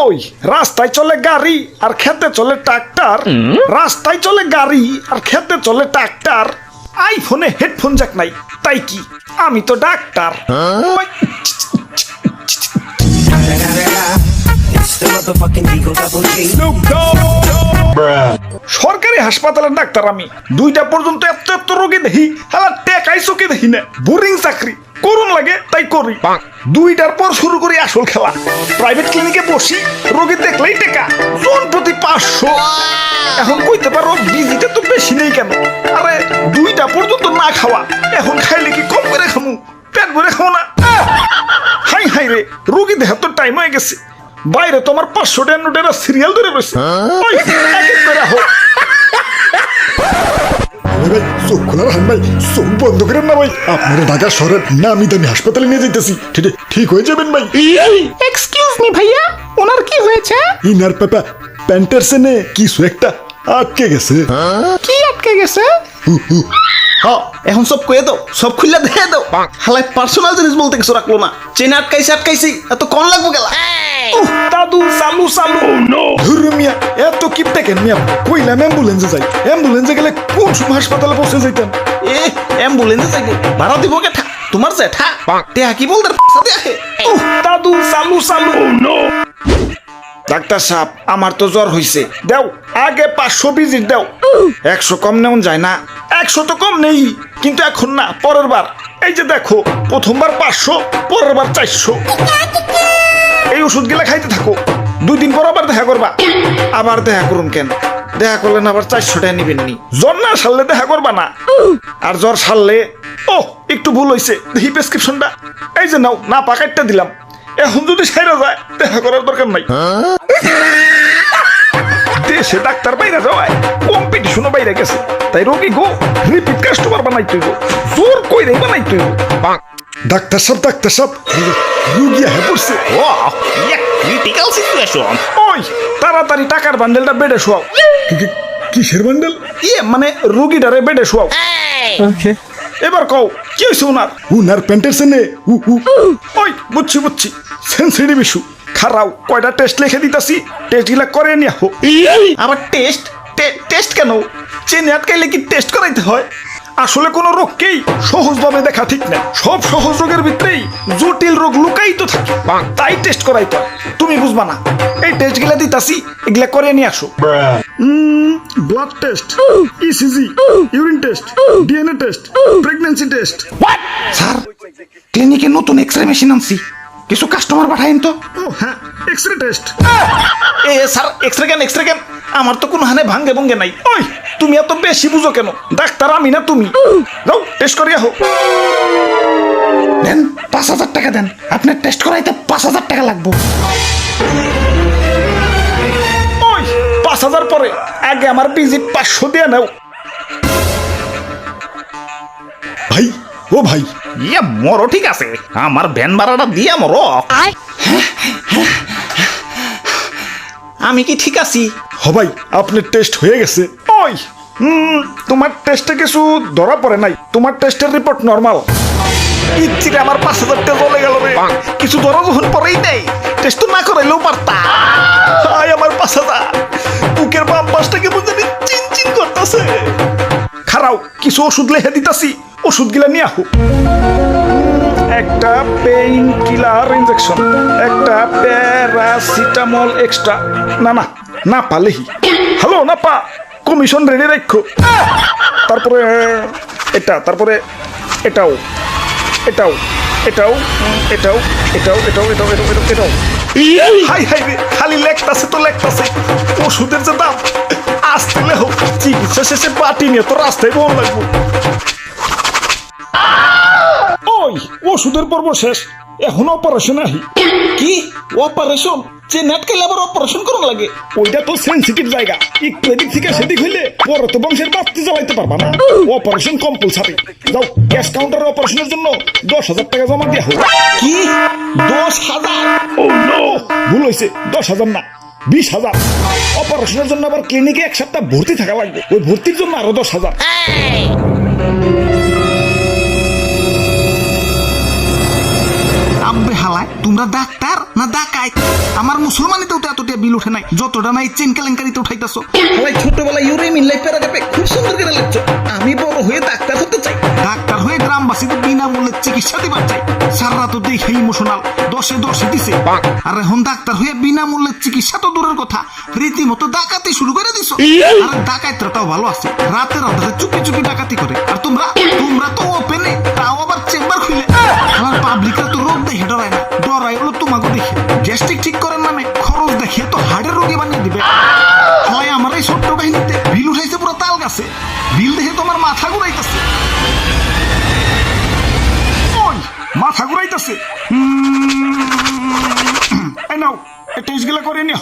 ওই রাস্তায় চলে গাড়ি আর খেতে চলে ট্রাক্টর, রাস্তায় চলে গাড়ি আর খেতে চলে ট্রাক্টর, আইফোনে হেডফোন জ্যাক নাই, তাই কি আমি তো ডাক্তার। ওই, সরকারি হাসপাতালের ডাক্তার আমি, 2টা পর্যন্ত এত এত রোগী দেখি, হালা টেকাই চোখে দেখি না, বোরিং চাকরি করুন লাগে তাই করি। 2টার পর শুরু করি আসল খেলা, প্রাইভেট ক্লিনিকে বসি, রোগী দেখলেই টেকা, জন প্রতি 500। এখন কইতে পারো বিজিটা তো বেশি নেই কেন? আরে 2টা পর্যন্ত না খাওয়া, এখন খাইলে কি কম করে খামু? পেট ভরে খাও না? হাই হাই রে, রোগী দেখার তো টাইম হয়ে গেছে, বাইরে তোমার 500 টাকা নোটের সিরিয়াল ধরে রয়েছে। ওই এক এক করে হোক ভাই, চোখ খোলা রাখেন ভাই, চোখ বন্ধ করেন না ভাই। আপনারা ঢাকা শহরের নামি দামি হাসপাতালে নিয়ে যাইতেছি, ঠিক হয়ে যাবেন ভাই। এক্সকিউজ মি ভাইয়া, ওনার কি হয়েছে? ইনার পাপা প্যান্টের সেনে কিছু একটা আটকে গেছে। কি আটকে গেছে? এখন সব কয়ে দাও, সব খুললা দেখে দাও। হালাই পার্সোনাল জিনিস বলতে কিছু রাখলো না, চেনে আটকাইছি এত কম লাগবো গেলা। দাদু চালু চালু। ধুর মিয়া, এত কিপটা কেন মিয়া? কইলাম অ্যাম্বুলেন্সে যাই, অ্যাম্বুলেন্সে গেলে কোন সময় হাসপাতালে পৌঁছে যাইতাম? অ্যাম্বুলেন্সে যাইবো, ভাড়া দিব কেঠা? তোমার জেঠা টেহা কি বলতে দেখে। দাদু চালু চালু। ডাক্তার সাহেব, আমার তো জ্বর হইছে, দাও আগে 500 ভিজিট দাও। 100 কম নেওয়া যায় না? 100 তো কম নেই, কিন্তু এখন না, পরের বার। এই যে দেখো, প্রথমবার 500, পরের বার 400। এই ওষুধ গুলা খাইতে থাকো, 2 দিন পর আবার দেখা করবা। আবার দেখা করুন কেন? দেখা করলেন আবার 400 টাকা নিবেন নি? জ্বর না সারলে দেখা করবা না, আর জ্বর সারলে ও একটু ভুল হইছে, দেখি প্রেসক্রিপশনটা, এই যে নাও, না পাকাইটটা দিলাম। এখন যদি সেরা যায়, দেখা করার দরকার নাই। দেশে ডাক্তার বাইরে যাওয়ায় কম্পিটিশনও বাইরে গেছে, তাই রোগী গো রিপিট কাস্টমার বানাই তুইব, জোর কইরে বানাই তুইব। ডাক্তার সাহেব, রুগী হয়ে পড়ছে। Critical situation. ওই তাড়াতাড়ি টাকার বান্ডেলটা বেডে শোয়াও। কিসের বান্ডেল? মানে রুগীটারে বেডে শোয়াও। এবার কও কি হয়েছে ওনার? উনার প্যান্টের সেনে ওই বুঝছি, সেন্সিটিভ ইস্যু। খারাও, কয়টা টেস্ট লিখে দিতাছি, টেস্ট গুলা করে নিয়ে হোক। আবার টেস্ট কেন? চেনে আটকাইলে কি টেস্ট করাইতে হয়? আসলে কোন রোগকেই সহজভাবে দেখা ঠিক না, সব সহজ রোগের ভিতরেই জটিল রোগ লুকাই তো থাকে, তাই টেস্ট করাইতে হয়। তুমি বুঝবা না, এই টেস্ট গুলা দিতাছি, এগুলা করে নিয়ে আসো। Blood test, ECG, urine test, DNA test, pregnancy test. Sir, ক্লিনিকে নতুন এক্সরে মেশিন আনছি, কিছু কাস্টমার পাঠাইন তো। ও হ্যাঁ, এক্সরে টেস্ট। স্যার, এক্সরে কেন? আমার তো কোনো হানে ভাঙ্গে ভঙ্গে নাই। ওই তুমি এত বেশি বুঝো কেন? ডাক্তার আমি না তুমি, যাও টেস্ট করিয়া হোক। দেন 5,000 টাকা দেন, আপনার টেস্ট করাইতে 5,000 টাকা লাগবো। ওই 5,000 পরে, আগে আমার ভিজিট 500 দিয়ে নাও। ভাই, ও ভাই, মরো ঠিক আছে, আমার ভ্যান ভাড়াটা দিয়া মরো। আমি কি ঠিক আছি? ভাই আপনার টেস্ট হয়ে গেছে। ওই তোমার টেস্টে কিছু ধরা পড়ে নাই, তোমার টেস্টের রিপোর্ট নরমাল। ইচ্ছিরে আমার 5,000 টাকা চলে গেল রে। কিছু ধরা যখন পরেই নেই, টেস্ট তো না করাইলেও পারতা। হাই আমার 5,000, বুকের বাম পাশটাকে বুঝে চিন করতেছে। খারাও, কিছু ওষুধ লিখে দিতাছি, ওষুধ গিলা নিয়ে আহো। একটা পেইন কিলার ইনজেকশন, একটা প্যারাসিটামল এক্সট্রা। না পালেহি। হ্যালো না পা, কমিশন রেডি রাখো। তারপরে এটা, তারপরে এটাও। হাই রে, খালি লেখতাছে তো লেখতাছে। ওষুধের যে দাম, আসতে হোক, চিকিৎসা শেষে পাটি নিয়ে তো রাস্তায় বল লাগবো। ওই ওষুধের পর্ব শেষ, এখন অপারেশন আহি। কি অপারেশন? যে নাটকাইলে আবার অপারেশন করা লাগে? ওইটা তো সেন্সিটিভ জায়গা, একটু এদিক থেকে সেদিক হইলে পরে তো বংশের বাস্তি জ্বালাইতে পারবা না। Operation compulsory. যাও, ক্যাশ কাউন্টারে অপারেশনের জন্য 10,000 টাকা জমা দিয়া হোক। কি 10,000? ও নো, ভুল হয়েছে, 10,000 না, 20,000। অপারেশনের জন্য আবার ক্লিনিকে 1 সপ্তাহ ভর্তি থাকা লাগবে, ওই ভর্তির জন্য আরো 10,000। হালায় তোমরা ডাক্তার না ডাকাইত? আমার মুসলমানিতেও তো এতটা বিল উঠে নাই যতটা নাই চেন কেলেঙ্কারিতে উঠাইতেছো। হালাই ছোটবেলায় ইউরে মিল্লাই প্যারাগ্রাফে খুব সুন্দর করে লিখছো, আমি বড় হয়ে ডাক্তার হতে চাই। ডাক্তার হয়ে গ্রামবাসীদের বিনামূল্যে চিকিৎসা দিবার চাই। সাররা তো দেখে ইমোশনাল, 10-10 দিছে। আর এখন ডাক্তার হয়ে বিনামূল্যে চিকিৎসা তো দূরের কথা, রীতিমতো ডাকাতি শুরু করে দিছো। আর ডাকাতরা তাও ভালো আছে, রাতের আধারে চুপি চুপি ডাকাতি করে। আর তোমরা তো ওপেনে, তাও আবার চেম্বার খুলে। আমার পাবলিকরা তো রোগ দেখে ডরায় না, ডরাই হলো তোমাকে দেখে। গ্যাস্ট্রিক ঠিক করার নামে খরচ দেখিয়ে তো হার্টের রোগী বানিয়ে দিবে। হয় আমার এই ছোট্ট কাহিনীতে বিল উঠাইছে পুরো তাল গাছে। বিল দেখে তোমার মাথা ঘুরাইতেছে, মাথা ঘুরাইতেছে। এই নাও, এই টেস্ট গুলা করে নিয়ে